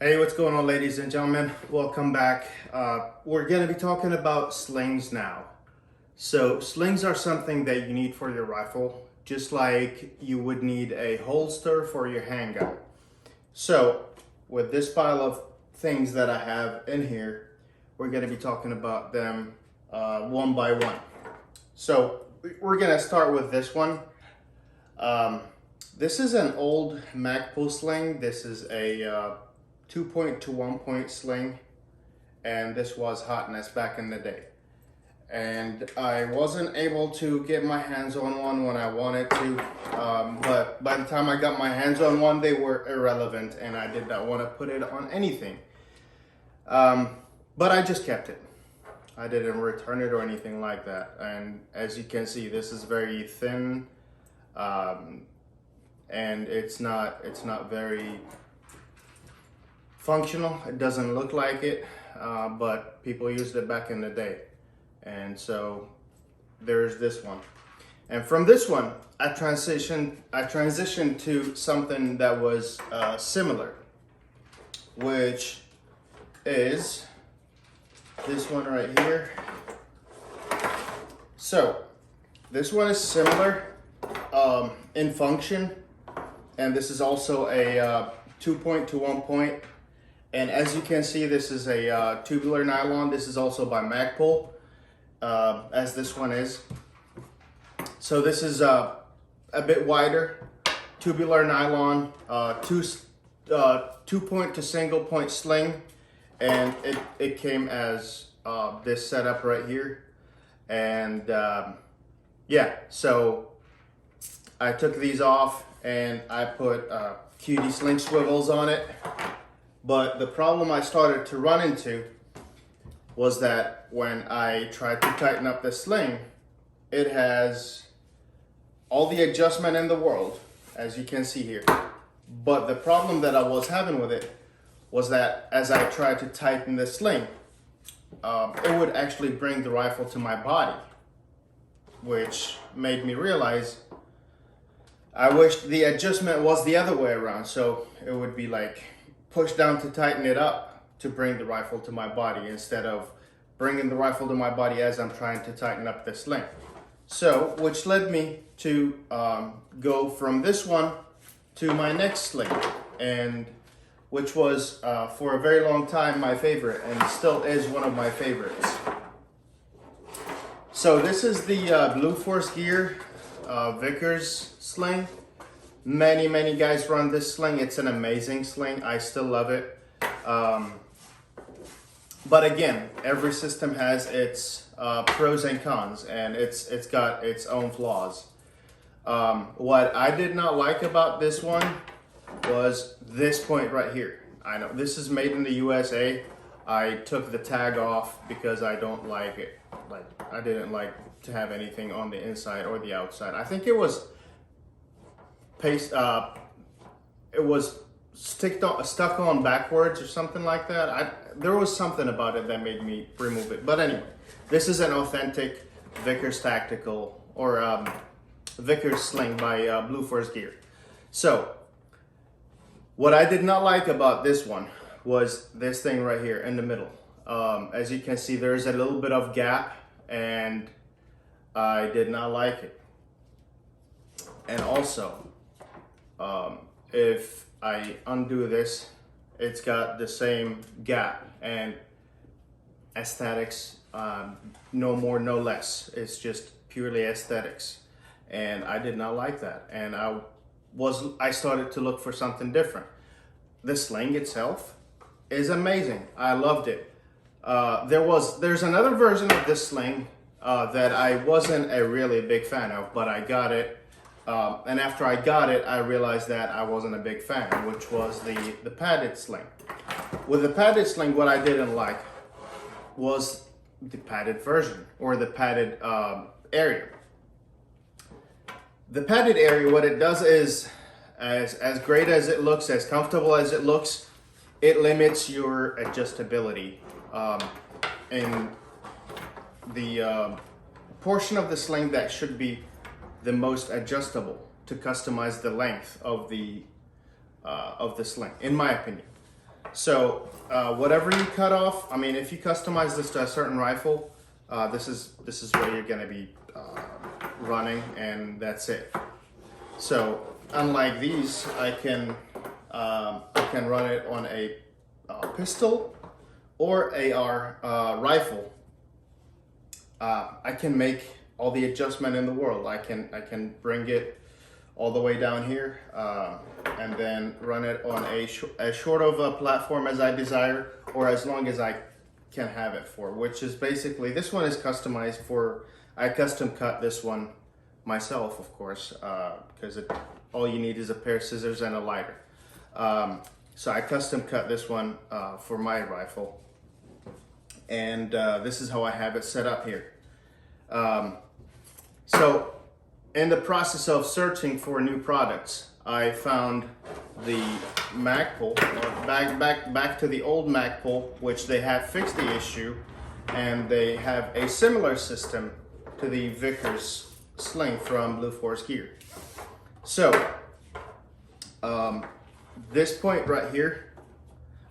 Hey, what's going on, ladies and gentlemen? Welcome back. We're going to be talking about slings now. So slings are something that you need for your rifle, just like you would need a holster for your handgun. So with this pile of things that I have in here, we're going to be talking about them one by one. So we're going to start with this one. This is an old Magpul sling. This is a 2-point to 1-point sling, and this was hotness back in the day. And I wasn't able to get my hands on one when I wanted to, but by the time I got my hands on one, they were irrelevant, and I did not want to put it on anything. But I just kept it. I didn't return it or anything like that. And as you can see, this is very thin, and it's not very functional. It doesn't look like it, but people used it back in the day. And so there's this one. And from this one, I transitioned to something that was similar, which is this one right here. So this one is similar in function, and this is also a 2-point to 1-point. And as you can see, this is a tubular nylon. This is also by Magpul, as this one is. So this is a bit wider, tubular nylon, 2-point to single point sling. And it came as this setup right here. And yeah, so I took these off and I put QD sling swivels on it. But the problem I started to run into was that when I tried to tighten up the sling, it has all the adjustment in the world, as you can see here. But the problem that I was having with it was that as I tried to tighten the sling, it would actually bring the rifle to my body, which made me realize I wished the adjustment was the other way around. So it would be like push down to tighten it up to bring the rifle to my body instead of bringing the rifle to my body as I'm trying to tighten up the sling. So, which led me to go from this one to my next sling, and which was for a very long time my favorite, and still is one of my favorites. So this is the Blue Force Gear Vickers sling. Many guys run this sling. It's an amazing sling. I still love it. But again, every system has its pros and cons, and it's got its own flaws. What I did not like about this one was this point right here. I know this is made in the USA. I took the tag off because I don't like it. Like, I didn't like to have anything on the inside or the outside. I think it was it was stuck on backwards or something like that. There was something about it that made me remove it. But anyway, this is an authentic Vickers tactical or Vickers sling by Blue Force Gear. So what I did not like about this one was this thing right here in the middle. As you can see, there's a little bit of gap, and I did not like it. And also, if I undo this, it's got the same gap, and aesthetics, no more, no less. It's just purely aesthetics, and I did not like that. And I started to look for something different. The sling itself is amazing. I loved it. There's another version of this sling that I wasn't a really big fan of, but I got it. And after I got it, I realized that I wasn't a big fan, which was the padded sling. With the padded sling, what I didn't like was the padded version, or the padded area. The padded area, what it does is, as great as it looks, as comfortable as it looks, it limits your adjustability in the portion of the sling that should be the most adjustable to customize the length of the sling, in my opinion. So whatever you cut off, I mean, if you customize this to a certain rifle, this is what you're gonna be running, and that's it. So unlike these, I can run it on a pistol or AR rifle. I can make all the adjustment in the world. I can bring it all the way down here and then run it on as short of a platform as I desire, or as long as I can have it for, which is basically, this one is customized for, I custom cut this one myself, of course, because all you need is a pair of scissors and a lighter. So I custom cut this one for my rifle, and this is how I have it set up here. So in the process of searching for new products, I found the Magpul, or back to the old Magpul, which they have fixed the issue, and they have a similar system to the Vickers Sling from Blue Force Gear. So this point right here,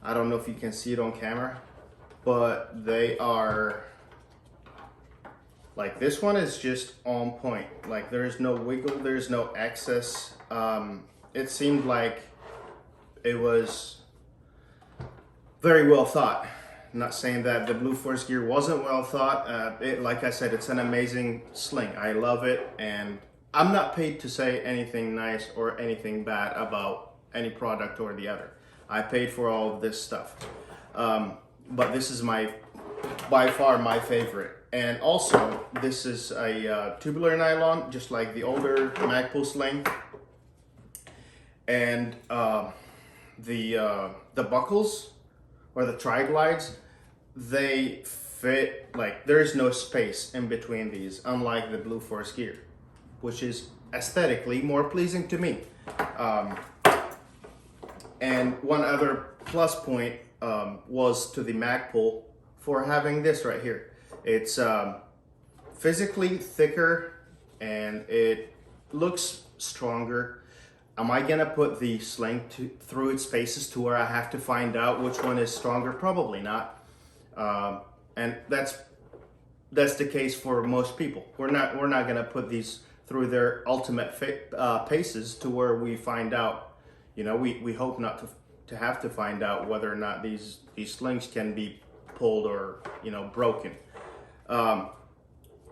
I don't know if you can see it on camera, but they are, like, this one is just on point. Like, there's no wiggle, there's no excess. It seemed like it was very well thought. I'm not saying that the Blue Force Gear wasn't well thought. Like I said, it's an amazing sling. I love it, and I'm not paid to say anything nice or anything bad about any product or the other. I paid for all of this stuff. But this is by far my favorite. And also, this is a tubular nylon, just like the older Magpul sling. And the buckles, or the tri-glides, they fit, like, there's no space in between these, unlike the Blue Force Gear, which is aesthetically more pleasing to me. And one other plus point was to the Magpul for having this right here. It's physically thicker and it looks stronger. Am I gonna put the sling through its paces to where I have to find out which one is stronger? Probably not. And that's the case for most people. We're not gonna put these through their ultimate paces to where we find out. You know, we hope not to have to find out whether or not these slings can be pulled or, you know, broken.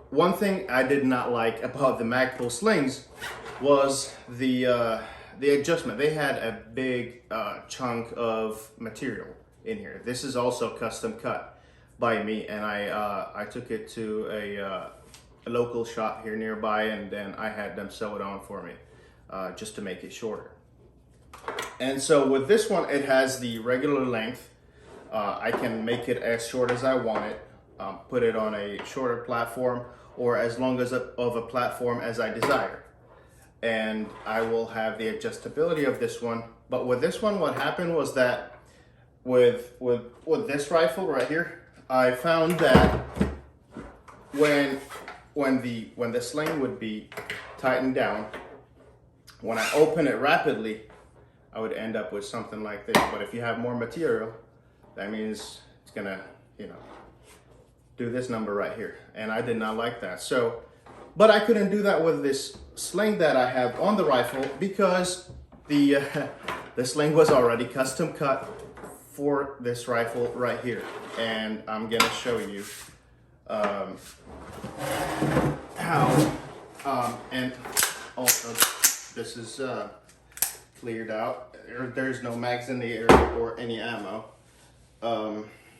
One thing I did not like about the Magpul slings was the adjustment. They had a big chunk of material in here. This is also custom cut by me, and I took it to a local shop here nearby, and then I had them sew it on for me just to make it shorter. And so with this one, it has the regular length. I can make it as short as I want it, put it on a shorter platform, or as long as of a platform as I desire. And I will have the adjustability of this one. But with this one, what happened was that with this rifle right here, I found that when the sling would be tightened down, when I open it rapidly, I would end up with something like this. But if you have more material, that means it's gonna, you know, do this number right here. And I did not like that. So, but I couldn't do that with this sling that I have on the rifle, because the sling was already custom cut for this rifle right here. And I'm gonna show you how, and also this is cleared out. There's no mags in the area or any ammo.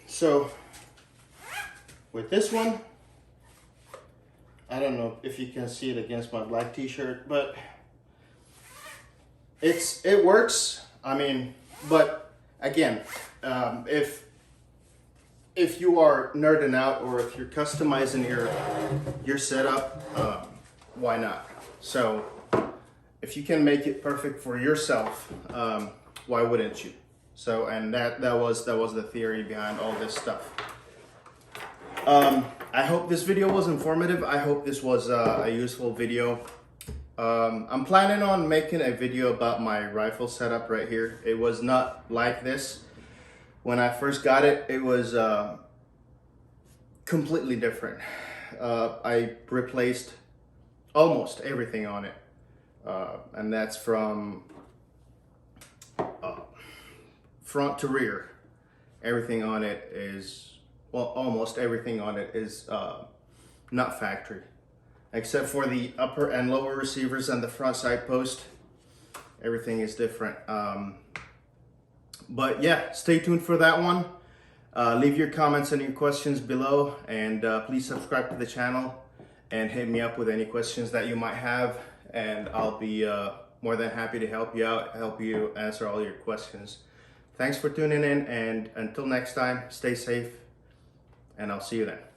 So with this one, I don't know if you can see it against my black t-shirt, but it works. I mean, but again, if you are nerding out, or if you're customizing your setup, why not? So if you can make it perfect for yourself, why wouldn't you? So, and that was the theory behind all this stuff. I hope this video was informative. I hope this was a useful video. I'm planning on making a video about my rifle setup right here. It was not like this. When I first got it, it was completely different. I replaced almost everything on it, and that's from front to rear. Everything on it is, well, almost everything on it is not factory, except for the upper and lower receivers and the front side post. Everything is different. But yeah, stay tuned for that one. Leave your comments and your questions below, and please subscribe to the channel and hit me up with any questions that you might have, and I'll be more than happy to help you out, help you answer all your questions. Thanks for tuning in, and until next time, stay safe, and I'll see you then.